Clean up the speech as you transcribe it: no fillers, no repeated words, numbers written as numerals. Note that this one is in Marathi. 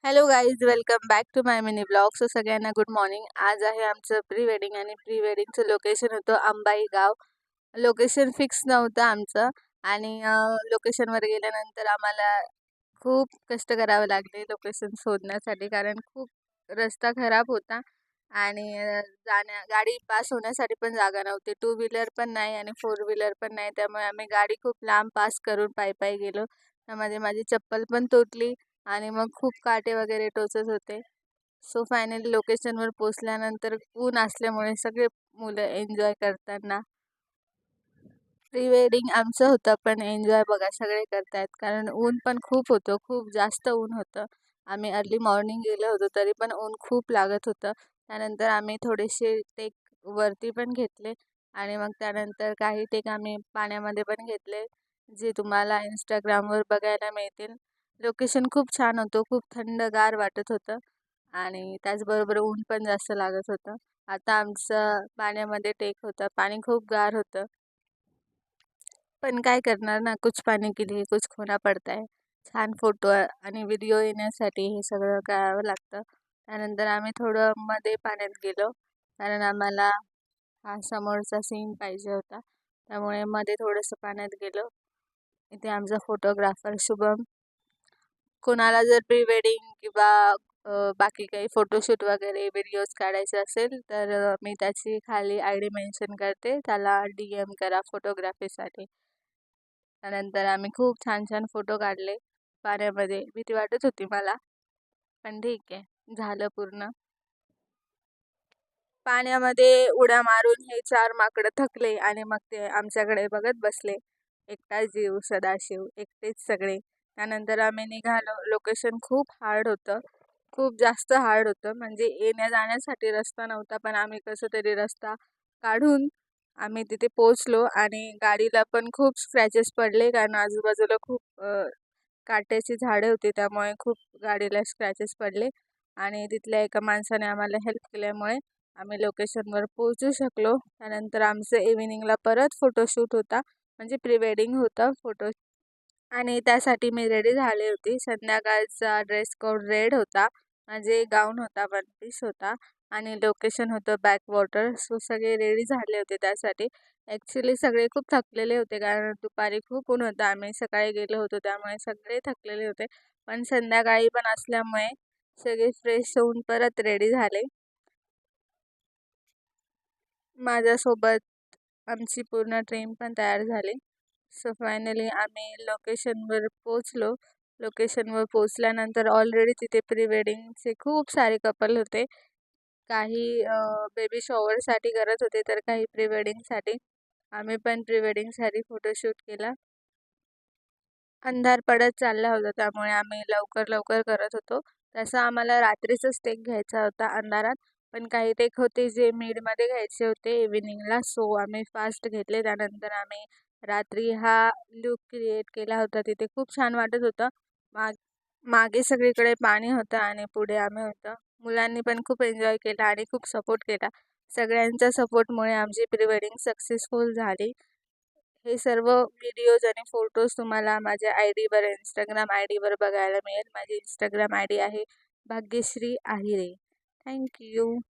Hello guys, welcome back to my mini blog. So सगळ्यांना गुड मॉर्निंग. आज आहे आमचं प्री वेडिंग आणि प्री वेडिंगचं लोकेशन होतं अंबाई गाव. लोकेशन फिक्स नव्हतं आमचं आणि लोकेशनवर गेल्यानंतर आम्हाला खूप कष्ट करावे लागले लोकेशन शोधण्यासाठी, कारण खूप रस्ता खराब होता आणि गाडी पास होण्यासाठी पण जागा नव्हती. टू व्हीलर पण नाही आणि फोर व्हीलर पण नाही, त्यामुळे आम्ही गाडी खूप लांब पास करून पायी पायी गेलो. त्यामध्ये माझी चप्पल पण तुटली आणि मग खूप काटे वगैरे टोचत होते. सो फायनली लोकेशनवर पोचल्यानंतर ऊन असल्यामुळे सगळे मुलं एन्जॉय करताना. प्री वेडिंग आमचं होतं पण एन्जॉय बघा सगळे करतायत, कारण ऊन पण खूप होतं, खूप जास्त ऊन होतं. आम्ही अर्ली मॉर्निंग गेलो होतो तरी पण ऊन खूप लागत होतं. त्यानंतर आम्ही थोडेसे टेक वरती पण घेतले आणि मग त्यानंतर काही टेक आम्ही पाण्यामध्ये पण घेतले, जे तुम्हाला इंस्टाग्रामवर बघायला मिळतील. लोकेशन खूप छान होतं, खूप थंडगार वाटत होतं आणि त्याचबरोबर ऊन पण जास्त लागत होतं. आता आमचं पाण्यामध्ये टेक होतं, पाणी खूप गार होतं. पण काय करणार ना, कुछ पाने के लिए कुछ खोना पडता है. छान फोटो आणि व्हिडिओ येण्यासाठी हे सगळं करावं लागतं. त्यानंतर आम्ही थोडं मध्ये पाण्यात गेलो, कारण आम्हाला हा समोरचा सीन पाहिजे होता. त्यामुळे मध्ये थोडंसं पाण्यात गेलो. इथे आमचा फोटोग्राफर शुभम. कोणाला जर प्री वेडिंग किंवा बाकी काही फोटोशूट वगैरे व्हिडिओज काढायचे असेल तर मी त्याची खाली ID मेन्शन करते, त्याला DM करा फोटोग्राफीसाठी. त्यानंतर आम्ही खूप छान छान फोटो काढले पाण्यामध्ये. भीती वाटत होती मला, पण ठीक आहे, झालं पूर्ण. पाण्यामध्ये उड्या मारून हे चार माकडं थकले आणि मग ते आमच्याकडे बघत बसले. एकटा जीव सदाशिव, एकटेच सगळे. त्यानंतर आम्ही निघालो. लोकेशन खूप हार्ड होतं, खूप जास्त हार्ड होतं. म्हणजे येण्या जाण्यासाठी रस्ता नव्हता, पण आम्ही कसं तरी रस्ता काढून आम्ही तिथे पोचलो आणि गाडीला पण खूप स्क्रॅचेस पडले, कारण आजूबाजूला खूप काट्याची झाडे होती, त्यामुळे खूप गाडीला स्क्रॅचेस पडले आणि तिथल्या एका माणसाने आम्हाला हेल्प केल्यामुळे आम्ही लोकेशनवर पोहोचू शकलो. त्यानंतर आमचं इव्हिनिंगला परत फोटोशूट होता, म्हणजे प्री वेडिंग होतं फोटो, आणि त्यासाठी मी रेडी झाली होती. संध्याकाळचा ड्रेस कोड रेड होता, म्हणजे गाऊन होता, वन पीस होता आणि लोकेशन होतं बॅकवॉटर. सो सगळे रेडी झाले होते त्यासाठी. ॲक्च्युली सगळे खूप थकलेले होते, कारण दुपारी खूप ऊन होतं, आम्ही सकाळी गेलो होतो, त्यामुळे सगळे थकलेले होते. पण संध्याकाळी पण असल्यामुळे सगळे फ्रेश होऊन परत रेडी झाले. माझ्यासोबत आमची पूर्ण ट्रेन पण तयार झाली. सो फायनली आम्ही लोकेशनवर पोचलो. लोकेशनवर पोचल्यानंतर ऑलरेडी तिथे प्री वेडिंगचे खूप सारे कपल होते. काही बेबी शॉवरसाठी करत होते, तर काही प्री वेडिंगसाठी. आम्ही पण प्री वेडिंगसाठी फोटोशूट केला. अंधार पडत चालला होता, त्यामुळे आम्ही लवकर लवकर करत होतो. तसं आम्हाला रात्रीचाच टेक घ्यायचा होता अंधारात, पण काही टेक होते जे मिडमध्ये घ्यायचे होते इव्हिनिंगला, सो आम्ही फास्ट घेतले. त्यानंतर आम्ही रात्री हा लुक क्रिएट केला होता. तिथे खूप छान वाटत होतं. माग मागे सगळीकडे पाणी होतं आणि पुढे आम्ही होतं. मुलांनी पण खूप एन्जॉय केला आणि खूप सपोर्ट केला. सगळ्यांच्या सपोर्टमुळे आमची प्री वेडिंग सक्सेसफुल झाली. हे सर्व व्हिडिओज आणि फोटोज तुम्हाला माझ्या ID वर, इंस्टाग्राम ID वर बघायला मिळेल. माझी इंस्टाग्राम ID आहे भाग्यश्री आहिरे. थँक्यू.